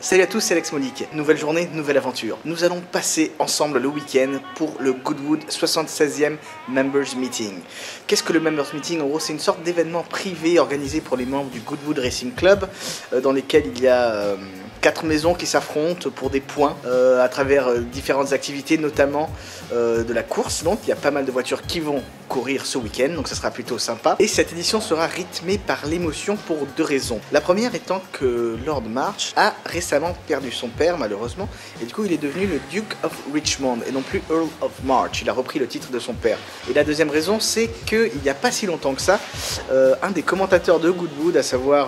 Salut à tous, c'est Alex Monique. Nouvelle journée, nouvelle aventure. Nous allons passer ensemble le week-end pour le Goodwood 76e Members Meeting. Qu'est-ce que le Members Meeting? En gros, c'est une sorte d'événement privé organisé pour les membres du Goodwood Racing Club, dans lesquels il y a 4 maisons qui s'affrontent pour des points à travers différentes activités, notamment de la course. Donc il y a pas mal de voitures qui vont courir ce week-end, donc ça sera plutôt sympa. Et cette édition sera rythmée par l'émotion pour 2 raisons. La première étant que Lord March a récemment perdu son père, malheureusement, et du coup il est devenu le Duke of Richmond et non plus Earl of March. Il a repris le titre de son père. Et la deuxième raison, c'est qu'il n'y a pas si longtemps que ça, un des commentateurs de Goodwood, à savoir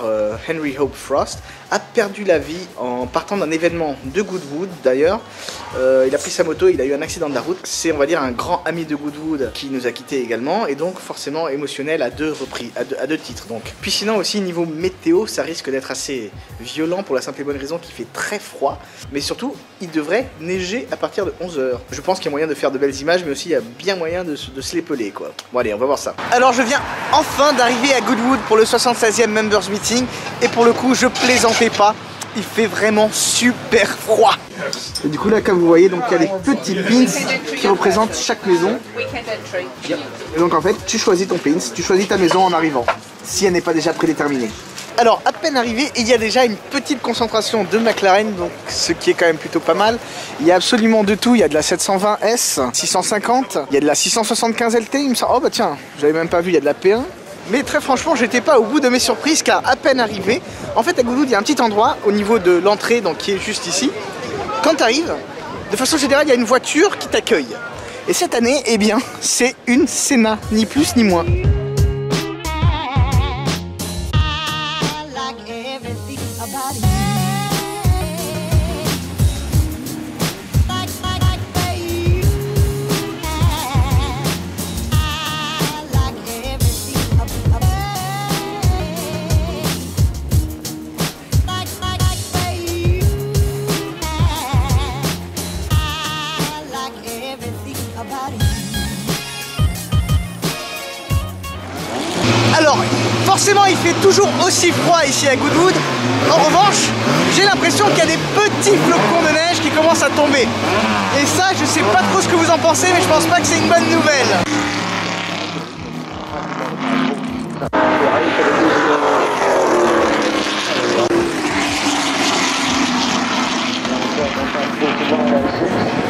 Henry Hope Frost, a perdu la vie en partant d'un événement de Goodwood d'ailleurs. Il a pris sa moto, il a eu un accident de la route. C'est, on va dire, un grand ami de Goodwood qui nous a quittés également, et donc forcément émotionnel à deux titres. Donc. Puis sinon aussi niveau météo, ça risque d'être assez violent pour la simple et bonne raison qu'il fait très froid, mais surtout il devrait neiger à partir de 11 h. Je pense qu'il y a moyen de faire de belles images, mais aussi il y a bien moyen de se les peler quoi. Bon allez, on va voir ça. Alors je viens enfin d'arriver à Goodwood pour le 76e Members Meeting, et pour le coup je plaisantais pas. Il fait vraiment super froid. Et du coup là, comme vous voyez, donc il y a les petits pins qui représentent chaque maison. Et donc en fait, tu choisis ton pins, tu choisis ta maison en arrivant, si elle n'est pas déjà prédéterminée. Alors à peine arrivé, il y a déjà une petite concentration de McLaren, donc ce qui est quand même plutôt pas mal. Il y a absolument de tout, il y a de la 720S, 650, il y a de la 675 LT, il me semble. Oh bah tiens, j'avais même pas vu, il y a de la P1. Mais très franchement, j'étais pas au bout de mes surprises, car à peine arrivé, en fait à Goodwood il y a un petit endroit au niveau de l'entrée, donc qui est juste ici. Quand tu arrives, de façon générale, il y a une voiture qui t'accueille. Et cette année, eh bien, c'est une Senna, ni plus ni moins. Alors, forcément, il fait toujours aussi froid ici à Goodwood. En revanche, j'ai l'impression qu'il y a des petits flocons de neige qui commencent à tomber. Et ça, je sais pas trop ce que vous en pensez, mais je pense pas que c'est une bonne nouvelle.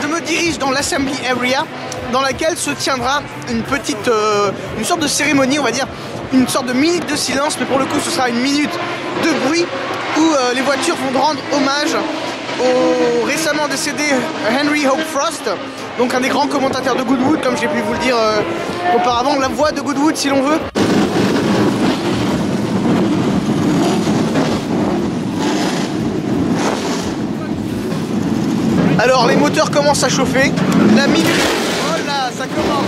Je me dirige dans l'Assembly Area, dans laquelle se tiendra une sorte de cérémonie, on va dire, une sorte de minute de silence, mais pour le coup ce sera une minute de bruit où les voitures vont rendre hommage au récemment décédé Henry Hope Frost, donc un des grands commentateurs de Goodwood, comme j'ai pu vous le dire auparavant, la voix de Goodwood si l'on veut. Alors les moteurs commencent à chauffer, la minute... Oh là, ça commence.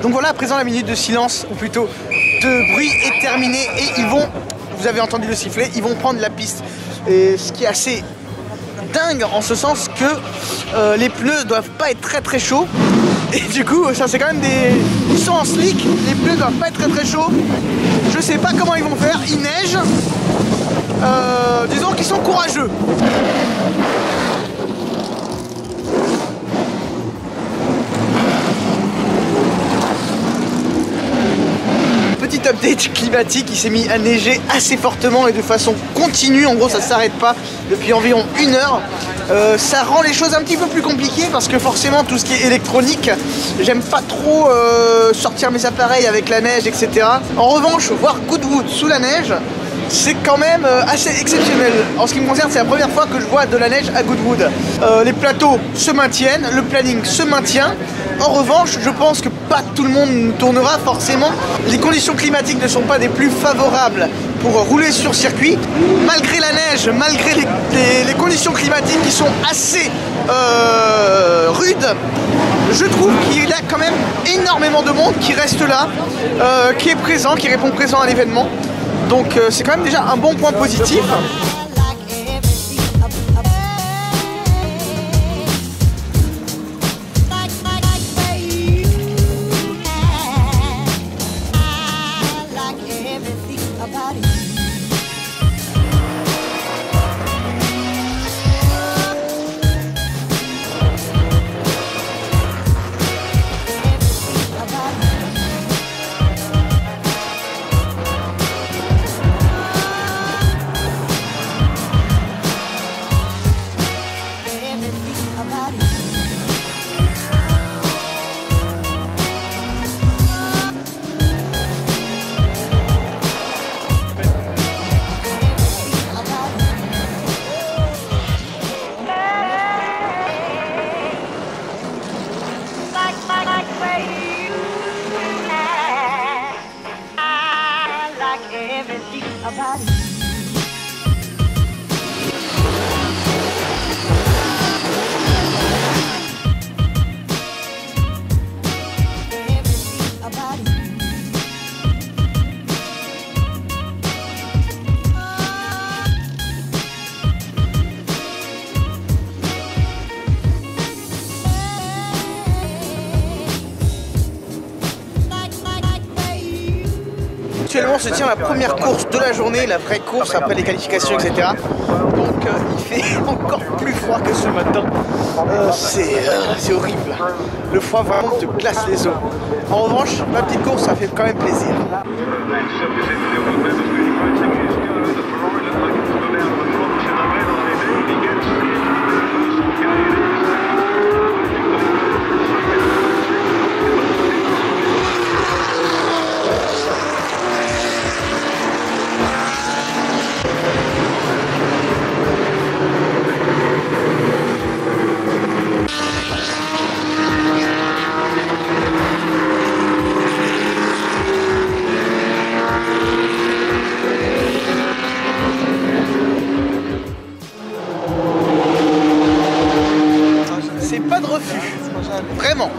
Donc voilà, à présent la minute de silence, ou plutôt de bruit est terminée, et ils vont... Vous avez entendu le sifflet, ils vont prendre la piste. Et ce qui est assez dingue en ce sens que les pneus doivent pas être très chauds. Et du coup, ça c'est quand même des... Ils sont en slick, les pneus doivent pas être très chauds. Je sais pas comment ils vont faire, il neige. Disons qu'ils sont courageux. Petit update climatique, il s'est mis à neiger assez fortement et de façon continue, en gros ça ne s'arrête pas depuis environ 1 heure. Ça rend les choses un petit peu plus compliquées parce que forcément tout ce qui est électronique, j'aime pas trop sortir mes appareils avec la neige, etc. En revanche, voir Goodwood sous la neige, c'est quand même assez exceptionnel. En ce qui me concerne, c'est la première fois que je vois de la neige à Goodwood. Les plateaux se maintiennent, le planning se maintient. En revanche, je pense que pas tout le monde tournera forcément. Les conditions climatiques ne sont pas des plus favorables pour rouler sur circuit. Malgré la neige, malgré les conditions climatiques qui sont assez rudes, je trouve qu'il y a quand même énormément de monde qui reste là, qui est présent, qui répond présent à l'événement. Donc c'est quand même déjà un bon point positif. Actuellement se tient la première course de la journée, la vraie course après les qualifications, etc. Donc il fait encore plus froid que ce matin. C'est horrible. Le froid vraiment te glace les os. En revanche, ma petite course, ça fait quand même plaisir. Vraiment.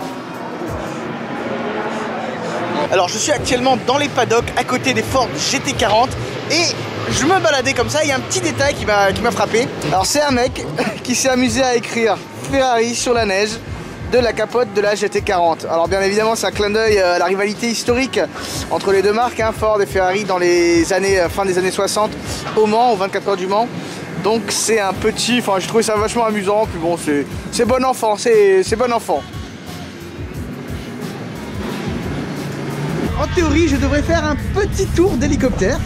Alors je suis actuellement dans les paddocks à côté des Ford GT40 et je me baladais comme ça, il y a un petit détail qui m'a frappé. Alors c'est un mec qui s'est amusé à écrire Ferrari sur la neige de la capote de la GT40. Alors bien évidemment c'est un clin d'œil à la rivalité historique entre les deux marques, hein, Ford et Ferrari dans les années, fin des années 60 au Mans, aux 24 heures du Mans. Donc c'est un petit, enfin j'ai trouvé ça vachement amusant, puis bon c'est bon enfant, c'est bon enfant. En théorie je devrais faire un petit tour d'hélicoptère.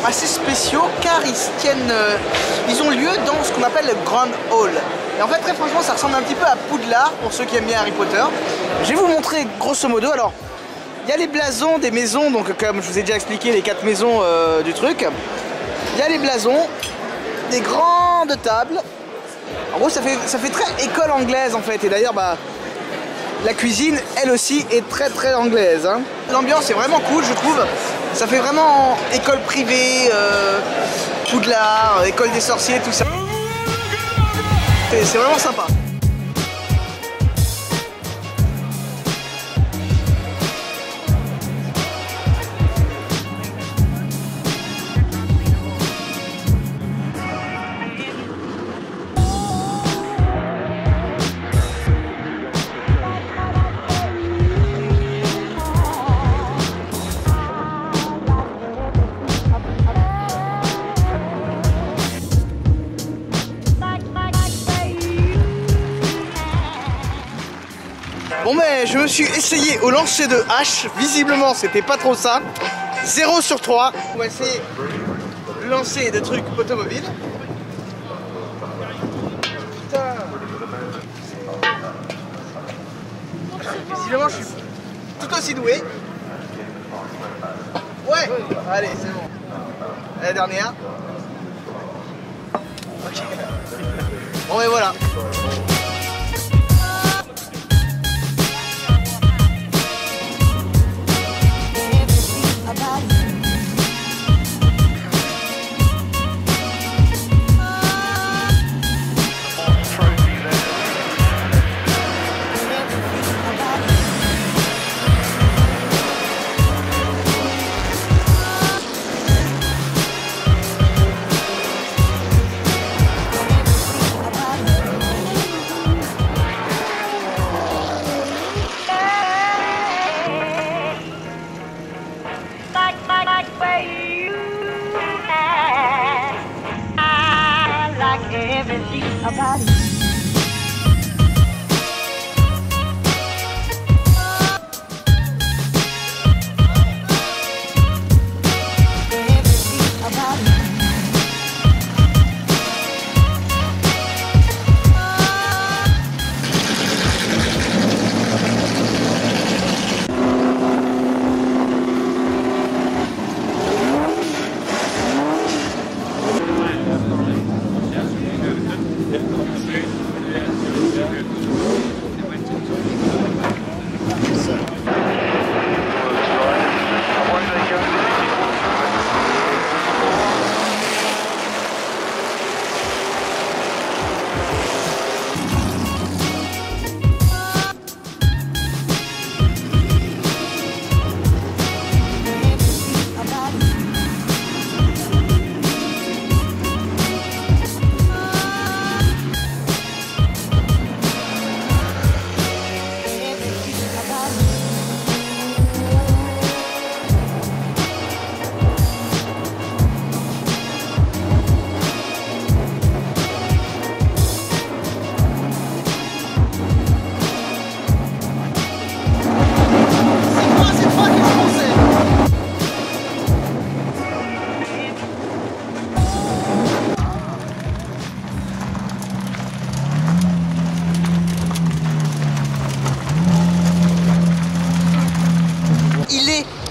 Assez spéciaux car ils ont lieu dans ce qu'on appelle le Grand Hall. Et en fait très franchement ça ressemble un petit peu à Poudlard pour ceux qui aiment bien Harry Potter. Je vais vous montrer grosso modo. Alors il y a les blasons des maisons, donc comme je vous ai déjà expliqué les 4 maisons du truc. Il y a les blasons, des grandes tables. En gros ça fait très école anglaise en fait. Et d'ailleurs bah La cuisine, elle aussi, est très anglaise. Hein. L'ambiance est vraiment cool, je trouve. Ça fait vraiment école privée, Poudlard, école des sorciers, tout ça. C'est vraiment sympa. Bon ben je me suis essayé au lancer de hache, visiblement c'était pas trop ça. 0 sur 3. On va essayer de lancer des trucs automobiles. Putain. Visiblement je suis tout aussi doué. Ouais, allez c'est bon. La dernière. Ok. Bon et voilà. Everything about it.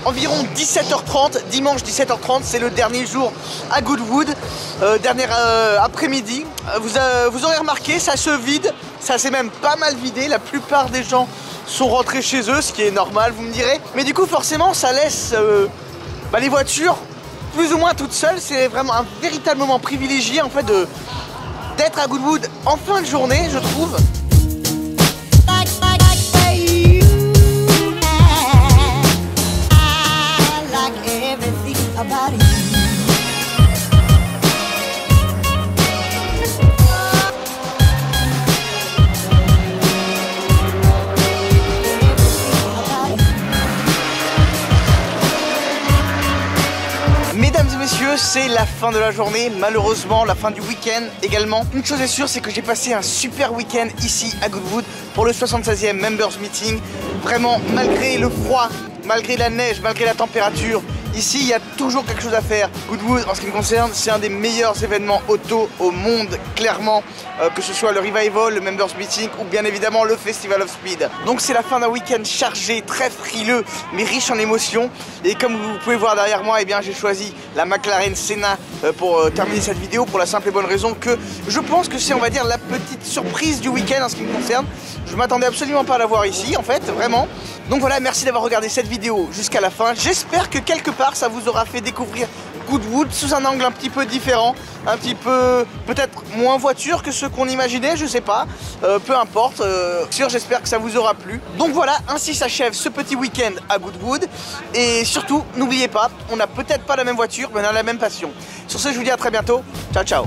Environ 17h30, dimanche 17h30, c'est le dernier jour à Goodwood, dernier après-midi. Vous aurez remarqué, ça se vide, ça s'est même pas mal vidé, la plupart des gens sont rentrés chez eux, ce qui est normal, vous me direz. Mais du coup, forcément, ça laisse les voitures plus ou moins toutes seules. C'est vraiment un véritable moment privilégié en fait d'être à Goodwood en fin de journée, je trouve. About it. Mesdames et messieurs, c'est la fin de la journée, malheureusement la fin du week-end également. Une chose est sûre, c'est que j'ai passé un super week-end ici à Goodwood pour le 76e Members Meeting. Vraiment, malgré le froid, malgré la neige, malgré la température, Ici, il y a toujours quelque chose à faire. Goodwood, en ce qui me concerne, c'est un des meilleurs événements auto au monde, clairement. Que ce soit le Revival, le Members Meeting ou bien évidemment le Festival of Speed. Donc c'est la fin d'un week-end chargé, très frileux, mais riche en émotions. Et comme vous pouvez voir derrière moi, eh bien j'ai choisi la McLaren Senna pour terminer cette vidéo, pour la simple et bonne raison que je pense que c'est, on va dire, la petite surprise du week-end en ce qui me concerne. Je m'attendais absolument pas à la voir ici, en fait, vraiment. Donc voilà, merci d'avoir regardé cette vidéo jusqu'à la fin. J'espère que quelque part ça vous aura fait découvrir Goodwood sous un angle un petit peu différent, un petit peu peut-être moins voiture que ce qu'on imaginait, je sais pas, peu importe, j'espère que ça vous aura plu. Donc voilà, ainsi s'achève ce petit week-end à Goodwood, et surtout n'oubliez pas, on n'a peut-être pas la même voiture mais on a la même passion. Sur ce, je vous dis à très bientôt, ciao ciao.